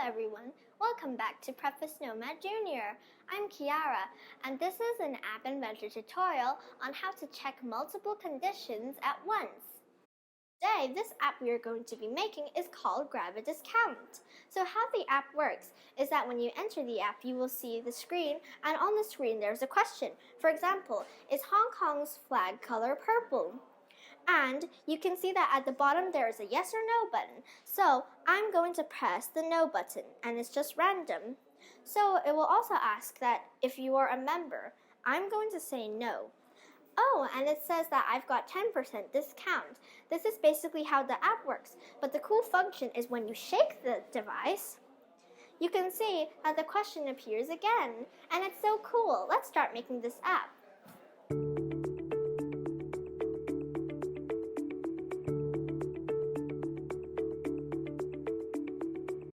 everyone, welcome back to Preface Nomad Junior. I'm Kiara, and this is an App Inventor tutorial on how to check multiple conditions at once. Today, this app we are going to be making is called Grab a Discount. So how the app works is that when you enter the app, you will see the screen, and on the screen there's a question. For example, is Hong Kong's flag color purple? And you can see that at the bottom there is a yes or no button. So I'm going to press the no button, and it's just random. So it will also ask that if you are a member. I'm going to say no. Oh, and it says that I've got 10% discount. This is basically how the app works. But the cool function is when you shake the device, you can see that the question appears again. And it's so cool. Let's start making this app.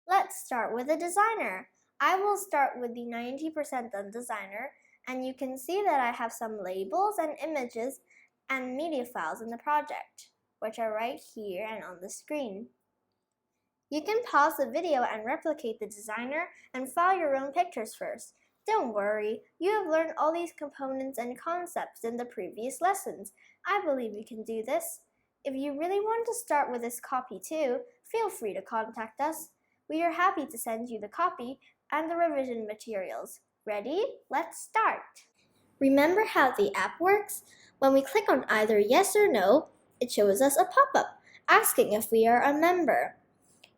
Let's start with the designer. I will start with the 90% done designer, and you can see that I have some labels and images and media files in the project, which are right here and on the screen. You can pause the video and replicate the designer and file your own pictures first. Don't worry, you have learned all these components and concepts in the previous lessons. I believe you can do this. If you really want to start with this copy too, feel free to contact us. We are happy to send you the copy and the revision materials. Ready? Let's start! Remember how the app works? When we click on either yes or no, it shows us a pop-up asking if we are a member.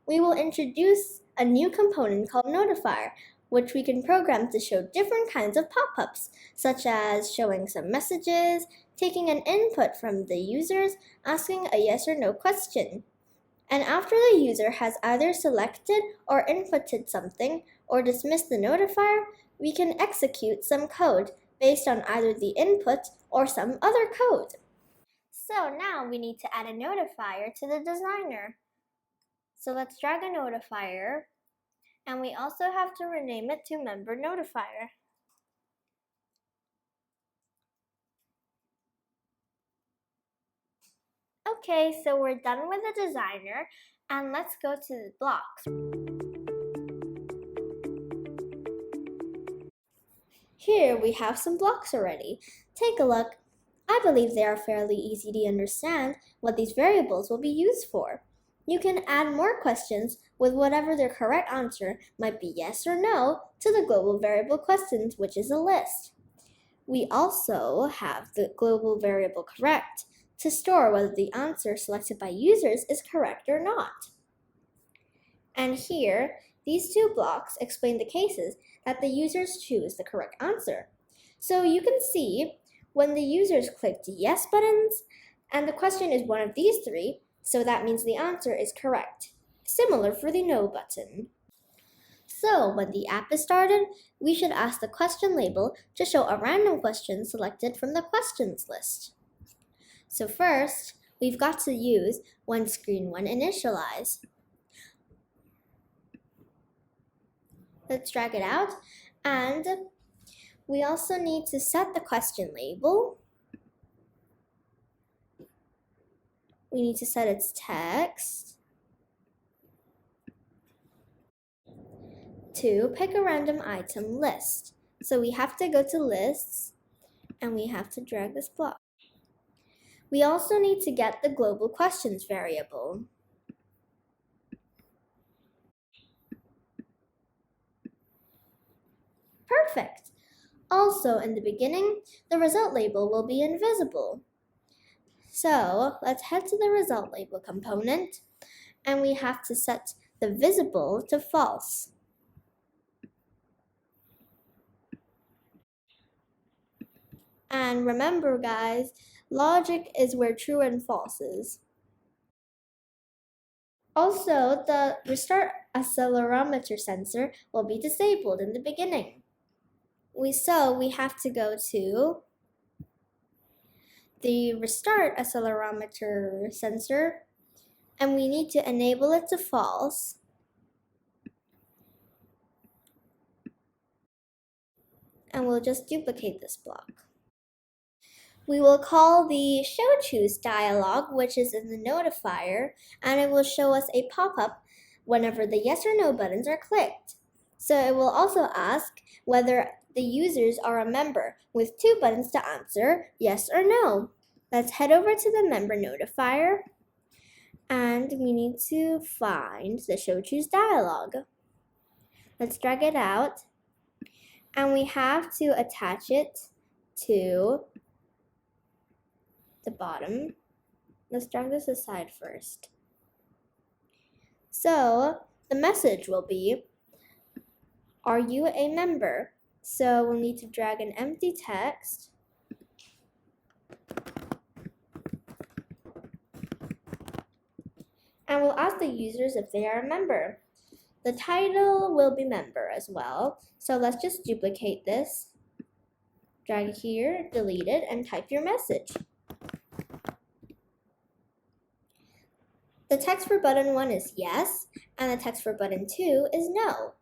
We will introduce a new component called Notifier, which we can program to show different kinds of pop-ups, such as showing some messages, taking an input from the users, asking a yes or no question. And after the user has either selected or inputted something or dismissed the notifier, we can execute some code based on either the input or some other code. So now we need to add a notifier to the designer. So let's drag a notifier, and we also have to rename it to member notifier. Okay, so we're done with the designer, and let's go to the blocks. Here we have some blocks already. Take a look. I believe they are fairly easy to understand what these variables will be used for. You can add more questions with whatever their correct answer might be yes or no to the global variable questions, which is a list. We also have the global variable correct to store whether the answer selected by users is correct or not. And here, these two blocks explain the cases that the users choose the correct answer. So you can see when the users clicked yes buttons, and the question is one of these three, so that means the answer is correct. Similar for the no button. So when the app is started, we should ask the question label to show a random question selected from the questions list. So first, we've got to use onScreen1Initialize. Let's drag it out, and we also need to set the question label. We need to set its text to pick a random item list. So we have to go to lists, and we have to drag this block. We also need to get the global questions variable. Perfect! Also, in the beginning, the result label will be invisible. So, let's head to the result label component, and we have to set the visible to false. And remember guys, logic is where true and false is. Also, the restart accelerometer sensor will be disabled in the beginning. So we have to go to the restart accelerometer sensor, and we need to enable it to false. And we'll just duplicate this block. We will call the Show Choose dialog, which is in the notifier, and it will show us a pop-up whenever the yes or no buttons are clicked. So it will also ask whether the users are a member with 2 buttons to answer yes or no. Let's head over to the member notifier and we need to find the show choose dialog. Let's drag it out and we have to attach it to the bottom. Let's drag this aside first. So the message will be, are you a member? So we'll need to drag an empty text. And we'll ask the users if they are a member. The title will be member as well. So let's just duplicate this. Drag it here, delete it, and type your message. The text for button 1 is yes, and the text for button 2 is no.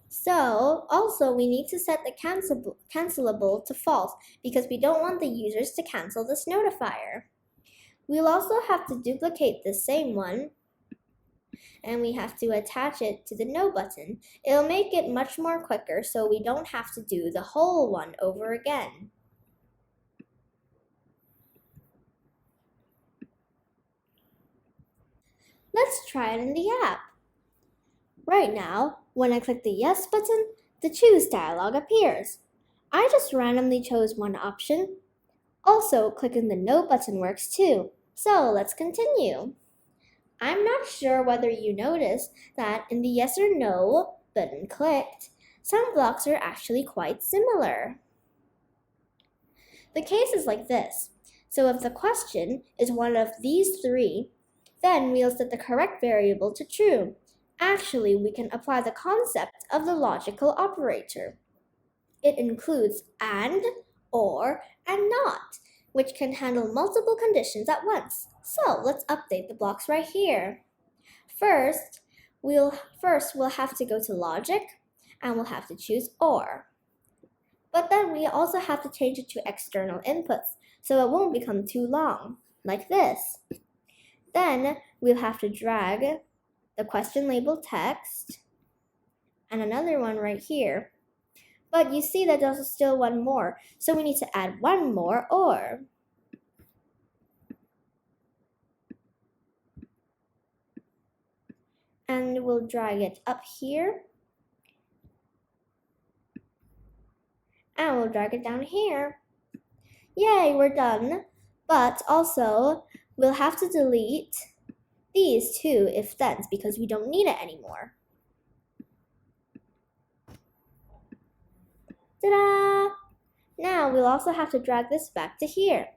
So, also we need to set the cancelable to false because we don't want the users to cancel this notifier. We'll also have to duplicate the same one and we have to attach it to the no button. It'll make it much more quicker so we don't have to do the whole one over again. Let's try it in the app. Right now, when I click the yes button, the choose dialog appears. I just randomly chose one option. Also, clicking the no button works too. So let's continue. I'm not sure whether you noticed that in the yes or no button clicked, some blocks are actually quite similar. The case is like this. So if the question is one of these 3, then we'll set the correct variable to true. Actually, we can apply the concept of the logical operator. It includes and, or, and not, which can handle multiple conditions at once. So let's update the blocks right here. First, we'll have to go to logic and we'll have to choose or. But then we also have to change it to external inputs so it won't become too long, like this. Then we'll have to drag the question label text and another one right here. But you see that there's still one more, so we need to add one more or. And we'll drag it up here. And we'll drag it down here. Yay, we're done. But also, we'll have to delete these 2 if-thens because we don't need it anymore. Ta-da! Now we'll also have to drag this back to here.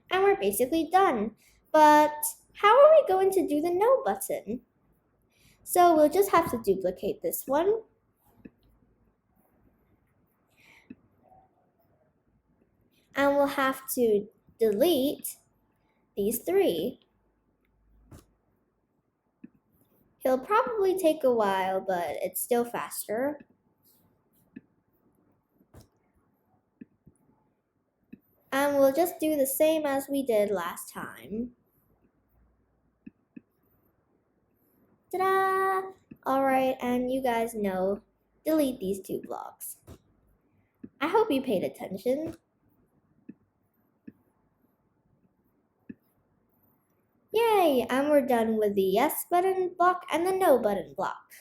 And we're basically done. But how are we going to do the no button? So we'll just have to duplicate this one. And we'll have to delete these 3. It'll probably take a while, but it's still faster. And we'll just do the same as we did last time. Ta-da! Alright, and you guys know, delete these 2 blocks. I hope you paid attention. Yay! And we're done with the yes button block and the no button block.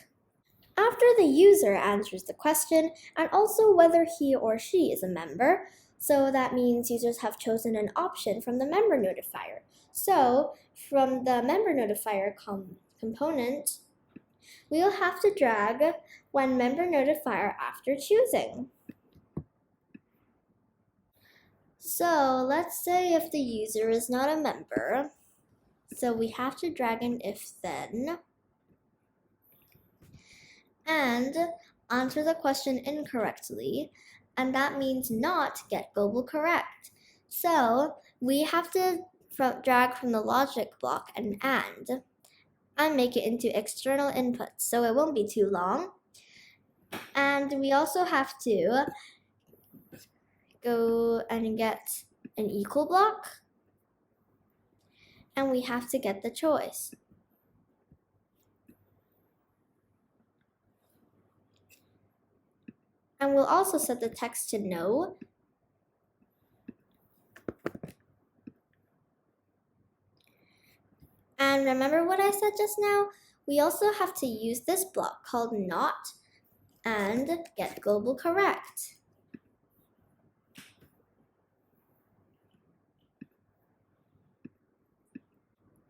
After the user answers the question and also whether he or she is a member, so that means users have chosen an option from the member notifier. So from the member notifier component, we'll have to drag one member notifier after choosing. So let's say if the user is not a member, so we have to drag an if-then and answer the question incorrectly, and that means not get global correct. So we have to drag from the logic block and make it into external inputs, so it won't be too long. And we also have to go and get an equal block. And we have to get the choice. And we'll also set the text to no. And remember what I said just now? We also have to use this block called not and get global correct.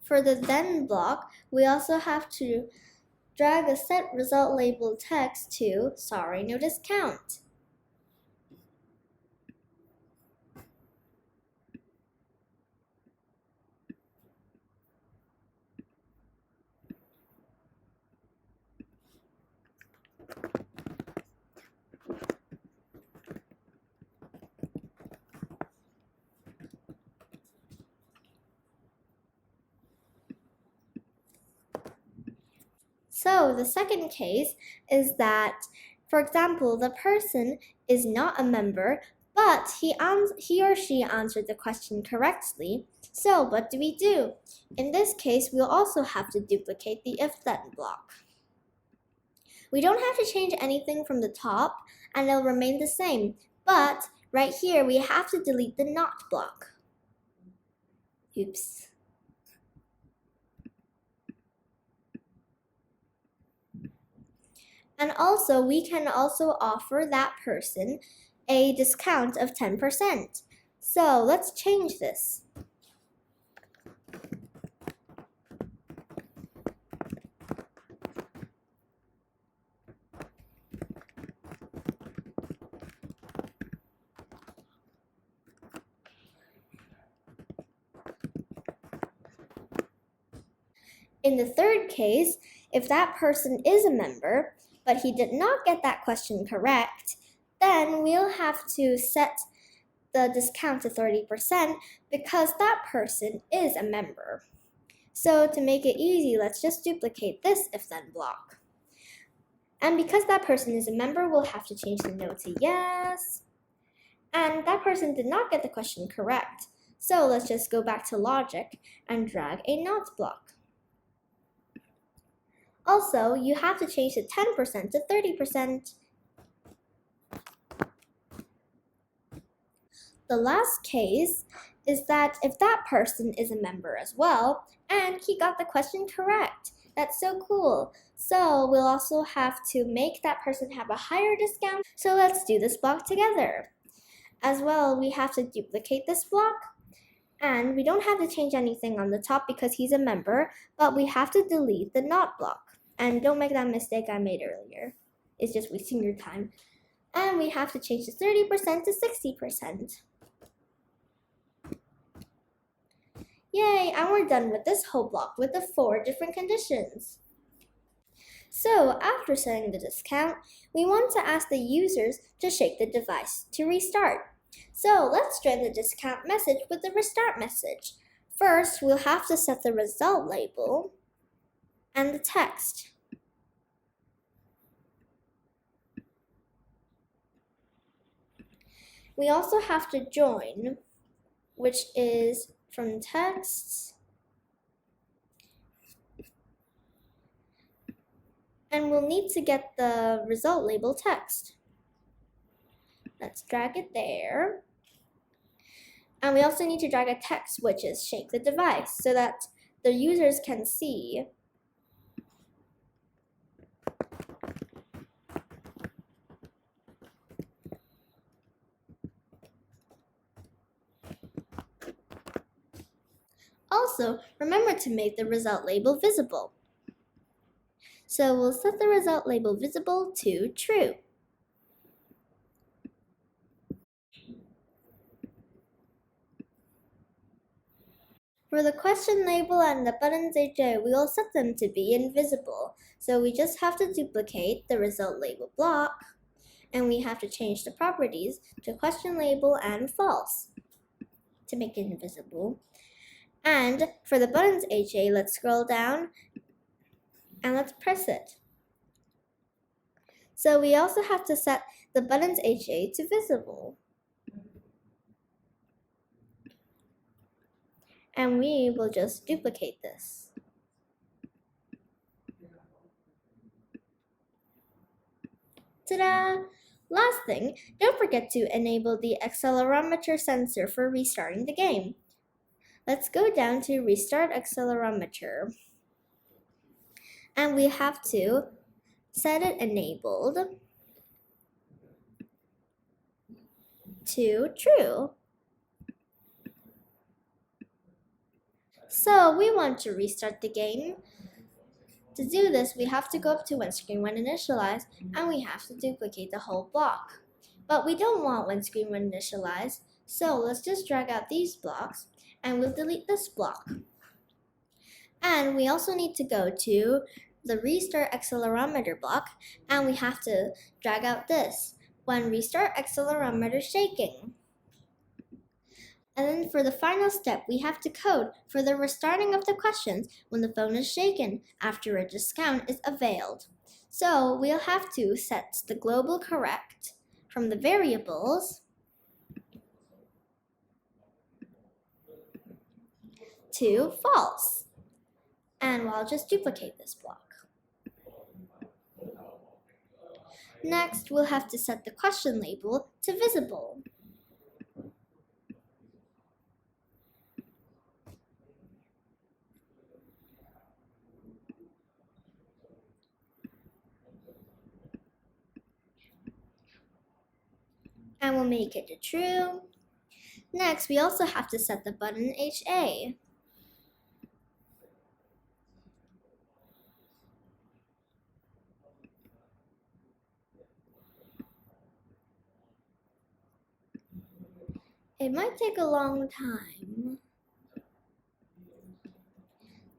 For the then block, we also have to drag a set result label text to sorry, no discount. So the second case is that, for example, the person is not a member, but he or she answered the question correctly. So what do we do? In this case, we'll also have to duplicate the if-then block. We don't have to change anything from the top, and it'll remain the same. But right here, we have to delete the not block. Oops. And also, we can also offer that person a discount of 10%. So let's change this. In the third case, if that person is a member, but he did not get that question correct, then we'll have to set the discount to 30% because that person is a member. So to make it easy, let's just duplicate this if-then block. And because that person is a member, we'll have to change the no to yes. And that person did not get the question correct. So let's just go back to logic and drag a not block. Also, you have to change the 10% to 30%. The last case is that if that person is a member as well, and he got the question correct. That's so cool. So we'll also have to make that person have a higher discount. So let's do this block together. As well, we have to duplicate this block. And we don't have to change anything on the top because he's a member, but we have to delete the not block. And don't make that mistake I made earlier. It's just wasting your time. And we have to change the 30% to 60%. Yay, and we're done with this whole block with the 4 different conditions. So after setting the discount, we want to ask the users to shake the device to restart. So let's join the discount message with the restart message. First, we'll have to set the result label and the text. We also have to join, which is from text, and we'll need to get the result label text. Let's drag it there. And we also need to drag a text, which is shake the device, so that the users can see. Also, remember to make the result label visible. So we'll set the result label visible to true. For the question label and the buttons AJ, we will set them to be invisible. So we just have to duplicate the result label block, and we have to change the properties to question label and false to make it invisible. And for the buttons AJ, let's scroll down and let's press it. So we also have to set the button's HA to visible. And we will just duplicate this. Ta-da! Last thing, don't forget to enable the accelerometer sensor for restarting the game. Let's go down to Restart Accelerometer. And we have to set it enabled to true. So we want to restart the game. To do this, we have to go up to when screen when initialized, and we have to duplicate the whole block. But we don't want when screen when initialized, so let's just drag out these blocks, and we'll delete this block. And we also need to go to the Restart Accelerometer block, and we have to drag out this, when Restart Accelerometer shaking. And then for the final step, we have to code for the restarting of the questions when the phone is shaken after a discount is availed. So we'll have to set the global correct from the variables to false. And I'll just duplicate this block. Next, we'll have to set the question label to visible. And we'll make it to true. Next, we also have to set the button HA. It might take a long time.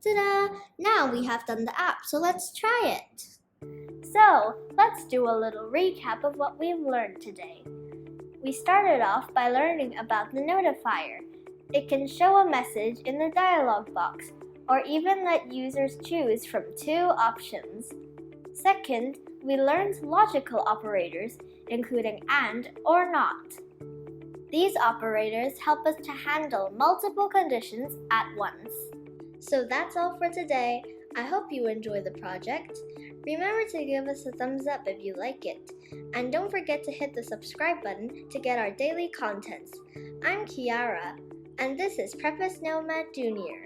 Ta-da! Now we have done the app, so let's try it. So, let's do a little recap of what we've learned today. We started off by learning about the Notifier. It can show a message in the dialog box, or even let users choose from 2 options. Second, we learned logical operators, including AND or NOT. These operators help us to handle multiple conditions at once. So that's all for today. I hope you enjoy the project. Remember to give us a thumbs up if you like it. And don't forget to hit the subscribe button to get our daily contents. I'm Kiara, and this is Preface Nomad Jr.